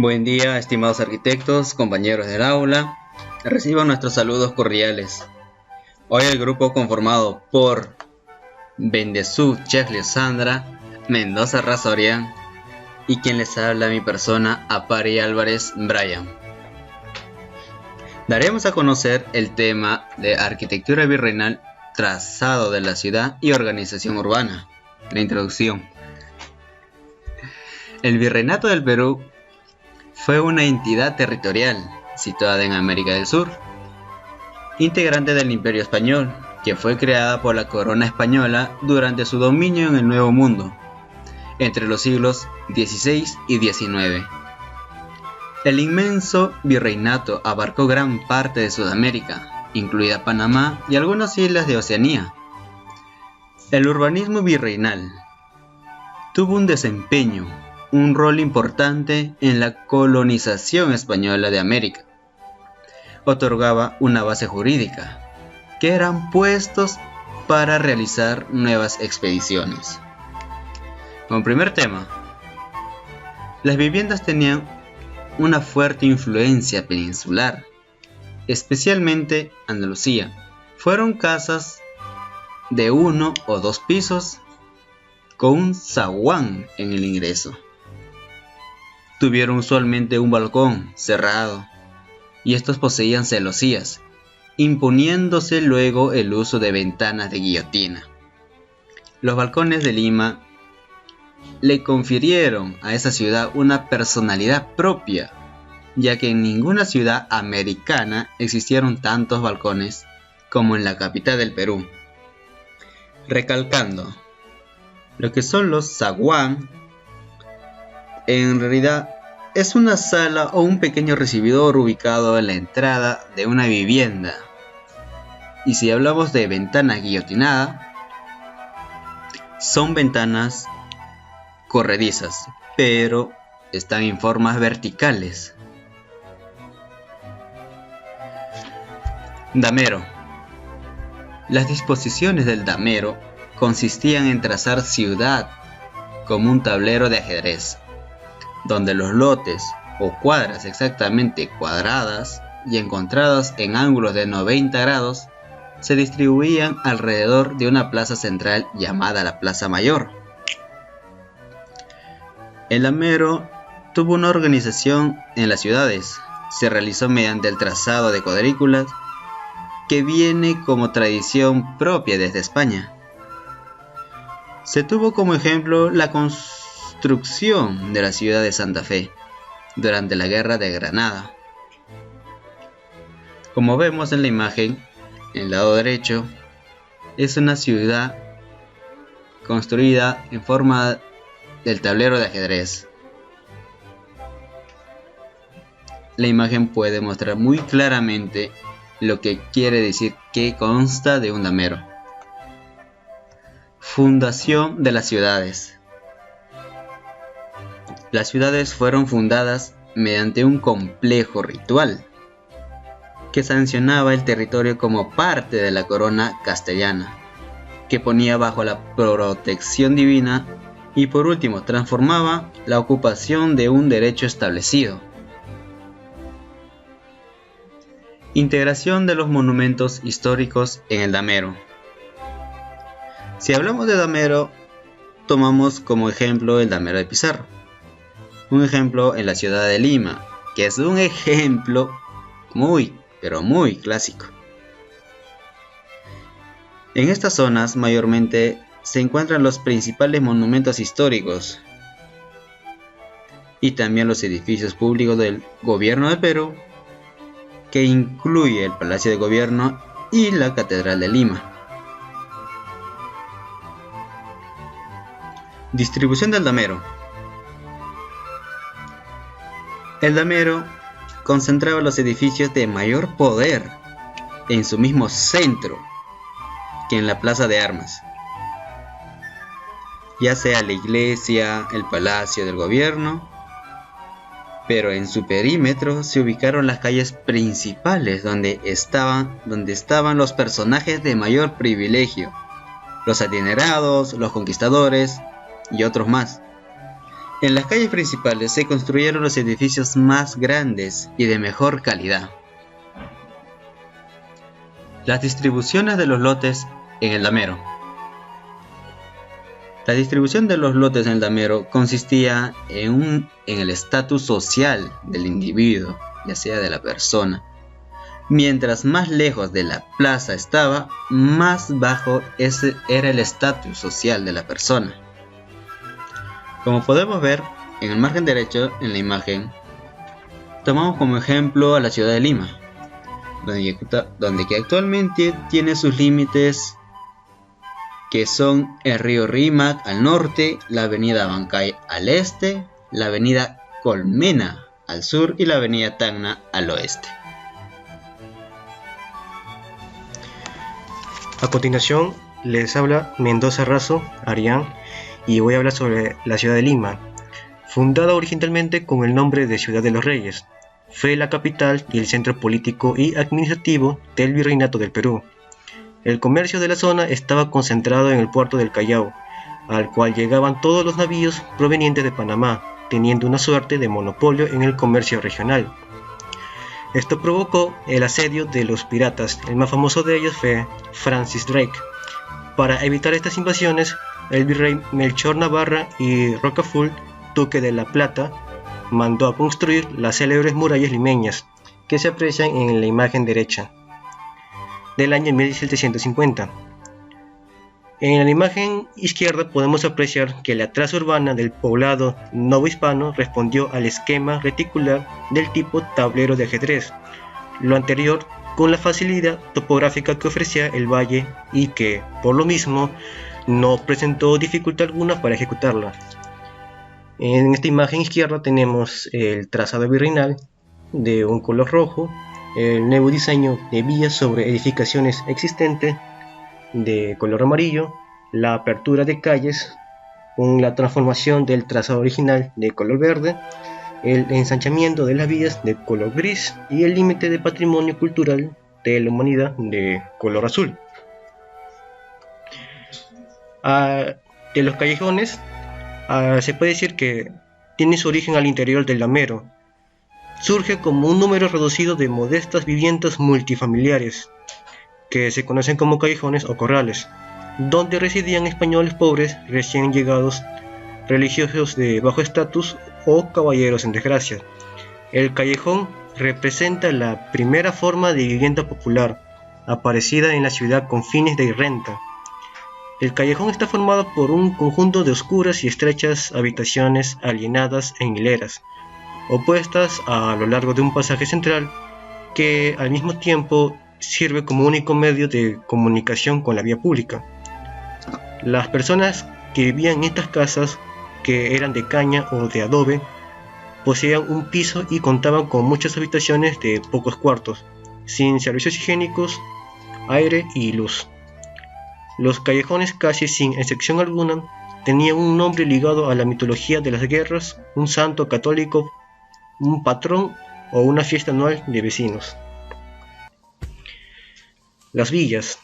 Buen día, estimados arquitectos, compañeros del aula. Reciban nuestros saludos cordiales. Hoy el grupo conformado por Bendezú Chechlio Sandra, Mendoza Razorian y quien les habla mi persona, Apari Álvarez Brian. Daremos a conocer el tema de arquitectura virreinal, trazado de la ciudad y organización urbana. La introducción. El Virreinato del Perú fue una entidad territorial situada en América del Sur, integrante del Imperio Español, que fue creada por la corona española durante su dominio en el Nuevo Mundo, entre los siglos XVI y XIX. El inmenso virreinato abarcó gran parte de Sudamérica, incluida Panamá y algunas islas de Oceanía. El urbanismo virreinal tuvo un rol importante en la colonización española de América. Otorgaba una base jurídica, que eran puestos para realizar nuevas expediciones. Como primer tema, las viviendas tenían una fuerte influencia peninsular, especialmente Andalucía. Fueron casas de 1 o 2 pisos con un zaguán en el ingreso. Tuvieron usualmente un balcón cerrado y estos poseían celosías, imponiéndose luego el uso de ventanas de guillotina. Los balcones de Lima le confirieron a esa ciudad una personalidad propia, ya que en ninguna ciudad americana existieron tantos balcones como en la capital del Perú. Recalcando, lo que son los zaguán, en realidad es una sala o un pequeño recibidor ubicado en la entrada de una vivienda. Y si hablamos de ventana guillotinada, son ventanas corredizas, pero están en formas verticales. Damero. Las disposiciones del damero consistían en trazar ciudad como un tablero de ajedrez, donde los lotes o cuadras exactamente cuadradas y encontradas en ángulos de 90 grados se distribuían alrededor de una plaza central llamada la Plaza Mayor. El damero tuvo una organización en las ciudades. Se realizó mediante el trazado de cuadrículas que viene como tradición propia desde España. Se tuvo como ejemplo la construcción de la ciudad de Santa Fe durante la Guerra de Granada. Como vemos en la imagen, en el lado derecho, es una ciudad construida en forma del tablero de ajedrez. La imagen puede mostrar muy claramente lo que quiere decir que consta de un damero. Fundación de las ciudades. Las ciudades fueron fundadas mediante un complejo ritual que sancionaba el territorio como parte de la corona castellana, que ponía bajo la protección divina y por último transformaba la ocupación de un derecho establecido. Integración de los monumentos históricos en el damero. Si hablamos de damero, tomamos como ejemplo el damero de Pizarro. Un ejemplo en la ciudad de Lima, que es un ejemplo muy clásico. En estas zonas mayormente se encuentran los principales monumentos históricos y también los edificios públicos del gobierno del Perú, que incluye el Palacio de Gobierno y la Catedral de Lima. Distribución del damero. El damero concentraba los edificios de mayor poder en su mismo centro que en la plaza de armas, ya sea la iglesia, el palacio del gobierno, pero en su perímetro se ubicaron las calles principales donde estaban los personajes de mayor privilegio, los adinerados, los conquistadores y otros más. En las calles principales se construyeron los edificios más grandes y de mejor calidad. Las distribuciones de los lotes en el damero. La distribución de los lotes en el damero consistía en el estatus social del individuo, ya sea de la persona. Mientras más lejos de la plaza estaba, más bajo ese era el estatus social de la persona. Como podemos ver en el margen derecho en la imagen, tomamos como ejemplo a la ciudad de Lima, donde que actualmente tiene sus límites, que son el río Rímac al norte, la avenida Abancay al este, la avenida Colmena al sur y la avenida Tacna al oeste. A continuación les habla Mendoza Razo, Arián, y voy a hablar sobre la ciudad de Lima. Fundada originalmente con el nombre de Ciudad de los Reyes, fue la capital y el centro político y administrativo del Virreinato del Perú. El comercio de la zona estaba concentrado en el puerto del Callao, al cual llegaban todos los navíos provenientes de Panamá, teniendo una suerte de monopolio en el comercio regional. Esto provocó el asedio de los piratas. El más famoso de ellos fue Francis Drake. Para evitar estas invasiones, el virrey Melchor Navarra y Rocafort, duque de La Plata, mandó a construir las célebres murallas limeñas, que se aprecian en la imagen derecha, del año 1750. En la imagen izquierda podemos apreciar que la traza urbana del poblado novohispano respondió al esquema reticular del tipo tablero de ajedrez, lo anterior con la facilidad topográfica que ofrecía el valle y que, por lo mismo, no presentó dificultad alguna para ejecutarla. En esta imagen izquierda tenemos el trazado virreinal de un color rojo, el nuevo diseño de vías sobre edificaciones existentes de color amarillo, la apertura de calles con la transformación del trazado original de color verde, el ensanchamiento de las vías de color gris y el límite de patrimonio cultural de la humanidad de color azul. De los callejones, se puede decir que tiene su origen al interior del damero. Surge como un número reducido de modestas viviendas multifamiliares, que se conocen como callejones o corrales, donde residían españoles pobres recién llegados, religiosos de bajo estatus o caballeros en desgracia. El callejón representa la primera forma de vivienda popular, aparecida en la ciudad con fines de renta. El callejón está formado por un conjunto de oscuras y estrechas habitaciones alienadas en hileras, opuestas a lo largo de un pasaje central que al mismo tiempo sirve como único medio de comunicación con la vía pública. Las personas que vivían en estas casas, que eran de caña o de adobe, poseían un piso y contaban con muchas habitaciones de pocos cuartos, sin servicios higiénicos, aire y luz. Los callejones, casi sin excepción alguna, tenían un nombre ligado a la mitología de las guerras, un santo católico, un patrón o una fiesta anual de vecinos. Las villas.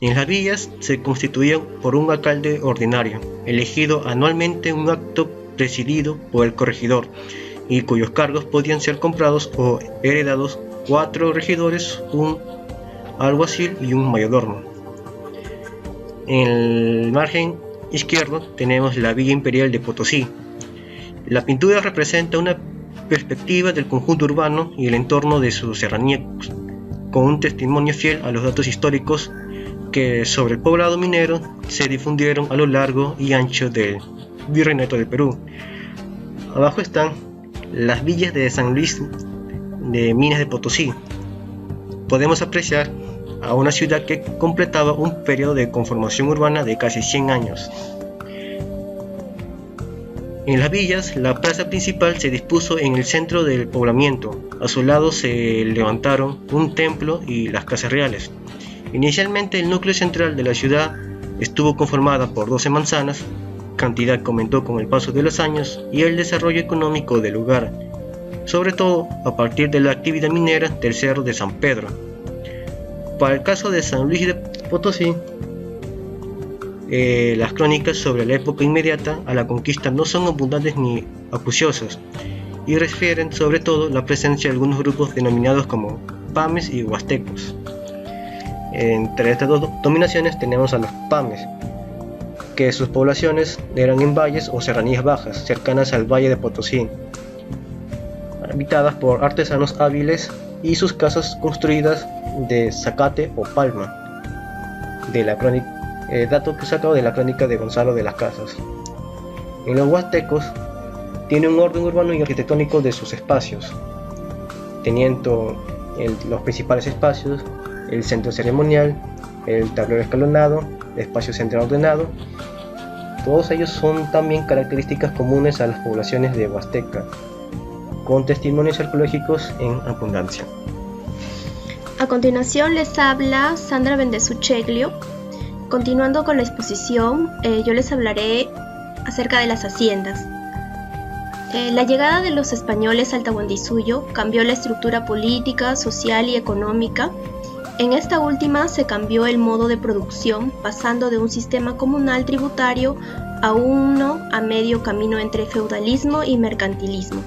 En las villas se constituían por un alcalde ordinario, elegido anualmente en un acto presidido por el corregidor, y cuyos cargos podían ser comprados o heredados 4 regidores, un alguacil y un mayordomo. En el margen izquierdo tenemos la Villa Imperial de Potosí. La pintura representa una perspectiva del conjunto urbano y el entorno de su serranía, con un testimonio fiel a los datos históricos que sobre el poblado minero se difundieron a lo largo y ancho del Virreinato del Perú. Abajo están las villas de San Luis de Minas de Potosí. Podemos apreciar a una ciudad que completaba un periodo de conformación urbana de casi 100 años. En las villas, la plaza principal se dispuso en el centro del poblamiento. A su lado se levantaron un templo y las casas reales. Inicialmente el núcleo central de la ciudad estuvo conformada por 12 manzanas, cantidad que aumentó con el paso de los años y el desarrollo económico del lugar, sobre todo a partir de la actividad minera del Cerro de San Pedro. Para el caso de San Luis de Potosí, Las crónicas sobre la época inmediata a la conquista no son abundantes ni acuciosas y refieren sobre todo la presencia de algunos grupos denominados como pames y huastecos. Entre estas dos dominaciones tenemos a los pames, que sus poblaciones eran en valles o serranías bajas, cercanas al valle de Potosí, habitadas por artesanos hábiles y sus casas construidas de zacate o palma, de la dato que sacado de la crónica de Gonzalo de las Casas. En los huastecos tiene un orden urbano y arquitectónico de sus espacios, teniendo los principales espacios, el centro ceremonial, el tablero escalonado, el espacio central ordenado. Todos ellos son también características comunes a las poblaciones de Huasteca, con testimonios arqueológicos en abundancia. A continuación les habla Sandra Bendesucheglio. Continuando con la exposición, yo les hablaré acerca de las haciendas. La llegada de los españoles al Tahuantinsuyo cambió la estructura política, social y económica. En esta última se cambió el modo de producción, pasando de un sistema comunal tributario a uno a medio camino entre feudalismo y mercantilismo.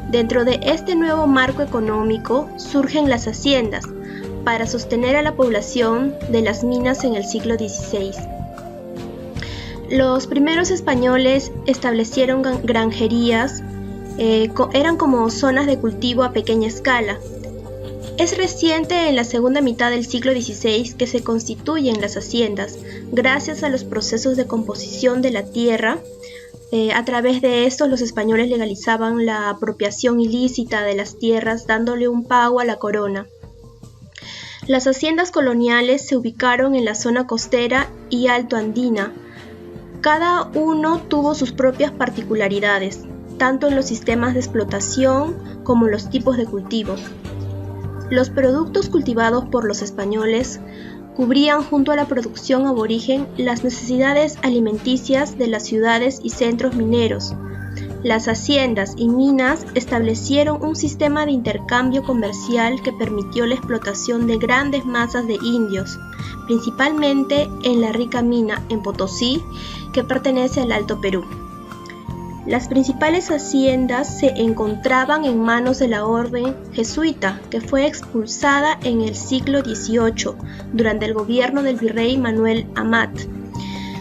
Dentro de este nuevo marco económico surgen las haciendas para sostener a la población de las minas en el siglo XVI. Los primeros españoles establecieron granjerías, eran como zonas de cultivo a pequeña escala. Es reciente en la segunda mitad del siglo XVI que se constituyen las haciendas, gracias a los procesos de composición de la tierra. A través de estos los españoles legalizaban la apropiación ilícita de las tierras, dándole un pago a la corona. Las haciendas coloniales se ubicaron en la zona costera y altoandina. Cada uno tuvo sus propias particularidades, tanto en los sistemas de explotación como en los tipos de cultivo. Los productos cultivados por los españoles cubrían junto a la producción aborigen las necesidades alimenticias de las ciudades y centros mineros. Las haciendas y minas establecieron un sistema de intercambio comercial que permitió la explotación de grandes masas de indios, principalmente en la rica mina en Potosí, que pertenece al Alto Perú. Las principales haciendas se encontraban en manos de la orden jesuita, que fue expulsada en el siglo XVIII durante el gobierno del virrey Manuel Amat.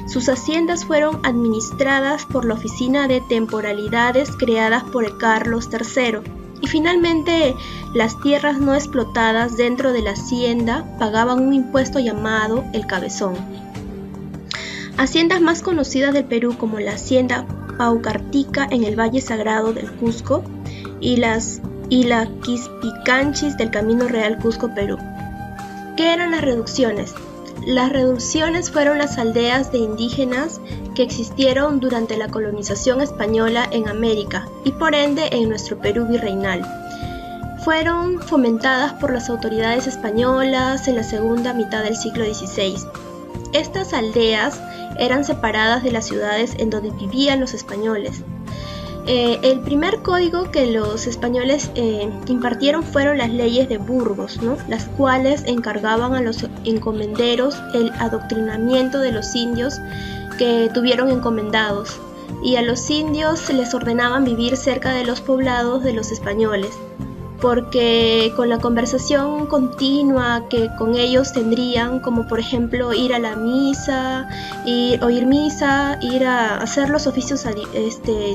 Sus haciendas fueron administradas por la Oficina de Temporalidades creadas por Carlos III, y finalmente las tierras no explotadas dentro de la hacienda pagaban un impuesto llamado el cabezón. Haciendas más conocidas del Perú, como la hacienda Paucartica en el Valle Sagrado del Cusco y la Quispicanchis del Camino Real Cusco-Perú. ¿Qué eran las reducciones? Las reducciones fueron las aldeas de indígenas que existieron durante la colonización española en América y por ende en nuestro Perú virreinal. Fueron fomentadas por las autoridades españolas en la segunda mitad del siglo XVI. Estas aldeas eran separadas de las ciudades en donde vivían los españoles. El primer código que los españoles impartieron fueron las leyes de Burgos, ¿no? Las cuales encargaban a los encomenderos el adoctrinamiento de los indios que tuvieron encomendados, y a los indios se les ordenaban vivir cerca de los poblados de los españoles, porque con la conversación continua que con ellos tendrían, como por ejemplo ir a la misa, oír misa, ir a hacer los oficios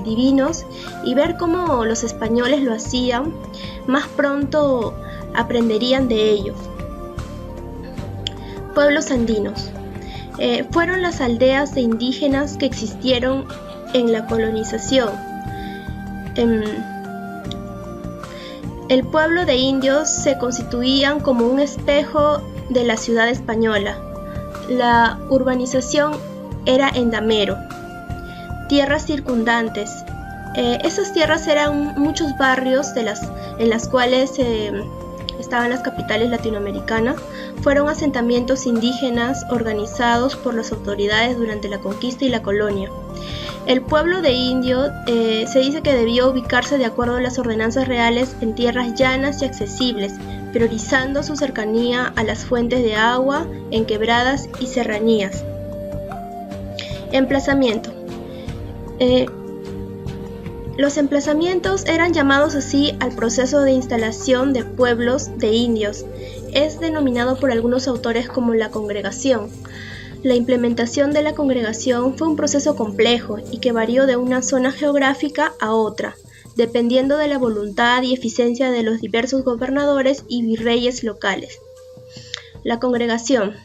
divinos y ver cómo los españoles lo hacían, más pronto aprenderían de ellos. Pueblos andinos. Fueron las aldeas de indígenas que existieron en la colonización. El pueblo de indios se constituían como un espejo de la ciudad española. La urbanización era en Damero. Tierras circundantes. Esas tierras eran muchos barrios en las cuales estaban las capitales latinoamericanas. Fueron asentamientos indígenas organizados por las autoridades durante la conquista y la colonia. El pueblo de indio se dice que debió ubicarse de acuerdo a las ordenanzas reales en tierras llanas y accesibles, priorizando su cercanía a las fuentes de agua en quebradas y serranías. Emplazamiento. Los emplazamientos eran llamados así al proceso de instalación de pueblos de indios. Es denominado por algunos autores como la congregación. La implementación de la congregación fue un proceso complejo y que varió de una zona geográfica a otra, dependiendo de la voluntad y eficiencia de los diversos gobernadores y virreyes locales. La congregación.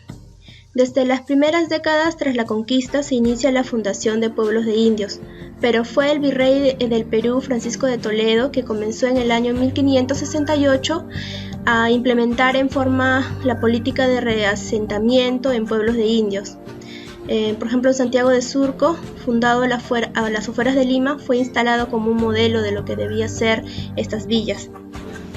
Desde las primeras décadas tras la conquista se inicia la fundación de pueblos de indios, pero fue el virrey del Perú, Francisco de Toledo, que comenzó en el año 1568 a implementar en forma la política de reasentamiento en pueblos de indios. Por ejemplo, Santiago de Surco, fundado a las afueras de Lima, fue instalado como un modelo de lo que debía ser estas villas.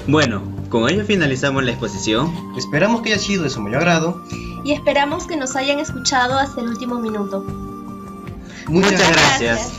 Bueno, con ello finalizamos la exposición. Esperamos que haya sido de su mayor agrado. Y esperamos que nos hayan escuchado hasta el último minuto. Muchas gracias.